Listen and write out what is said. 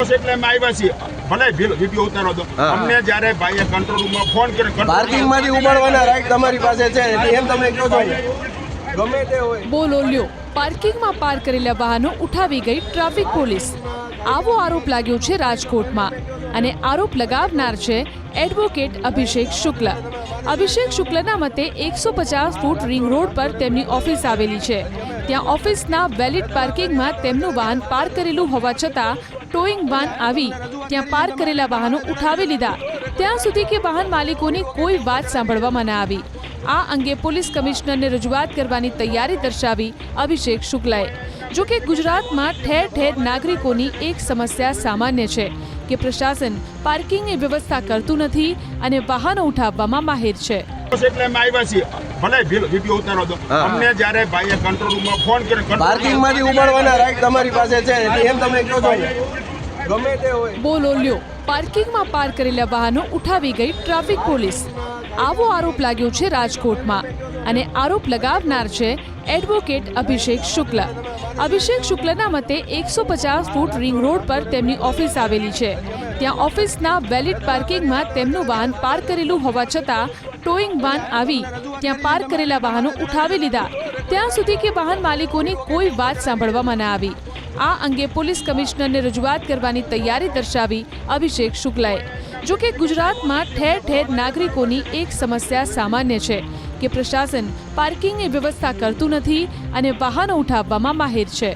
એટલે અમે આવ્યા છીએ ભલે વિડીયો ઉતારો તો અમને જ્યારે ભાઈએ કંટ્રોલ રૂમમાં ફોન કર્યો પાર્કિંગમાંથી ઉપાડવાના રાઈટ તમારી પાસે છે એટલે એમ તમે કહો છો ગમે તે હોય બોલો લ્યો પાર્કિંગમાં પાર્ક કરેલા વાહનો ઉઠાવી ગઈ ટ્રાફિક પોલીસ આવો આરોપ લાગ્યો છે રાજકોટમાં અને આરોપ લગાવનાર છે એડવોકેટ અભિષેક શુક્લ અભિષેક શુક્લના મતે 150 ફૂટ રિંગ રોડ પર તેમની ઓફિસ આવેલી છે ત્યાં ઓફિસના વેલિડ પાર્કિંગમાં તેમનું વાહન પાર્ક કરેલું હોવા છતાં ટોઈંગ વાન આવી ત્યાં પાર્ક કરેલા વાહનો ઉઠાવી લીધા ત્યાં સુધી કે વાહન માલિકોની કોઈ વાત સાંભળવામાં ન આવી આ અંગે પોલીસ કમિશનરને રજૂઆત કરવાની તૈયારી દર્શાવી અભિષેક શુક્લાએ જો કે ગુજરાતમાં ઠેર ઠેર નાગરિકોની એક સમસ્યા સામાન્ય છે કે પ્રશાસન પાર્કિંગની વ્યવસ્થા કરતું નથી અને વાહનો ઉઠાવવામાં માહિર છે એટલે અમે આવ્યા છીએ ભલે વિડીયો ઉતારો તો અમને જ્યારે ભાઈએ કંટ્રોલ રૂમમાં ફોન કર્યો પાર્કિંગમાંથી ઉપાડવાના રાઈટ તમારી પાસે છે એટલે એમ તમે કહો છો ગમે તે હોય બોલો લ્યો પાર્કિંગમાં પાર્ક કરેલા વાહનો ઉઠાવી ગઈ ટ્રાફિક પોલીસ આવો આરોપ લાગ્યો છે રાજકોટમાં અને આરોપ લગાવનાર છે એડવોકેટ અભિષેક શુક્લ અભિષેક શુક્લના મતે 150 ફૂટ રિંગ રોડ પર તેમની ઓફિસ આવેલી છે ત્યાં ઓફિસના વેલિડ પાર્કિંગમાં તેમનું વાહન પાર્ક કરેલું હોવા છતાં ટોઈંગ વાન આવી ત્યાં પાર્ક કરેલા વાહનો ઉઠાવી લીધા ત્યાં સુધી કે વાહન માલિકોની કોઈ વાત સાંભળવામાં ન આવી આ અંગે પોલીસ કમિશનરને રજૂઆત કરવાની તૈયારી દર્શાવી અભિષેક શુક્લાએ જો કે ગુજરાતમાં ઠેર ઠેર નાગરિકોની એક સમસ્યા સામાન્ય છે કે પ્રશાસન પાર્કિંગની વ્યવસ્થા કરતું નથી અને વાહનો ઉઠાવવામાં માહિર છે।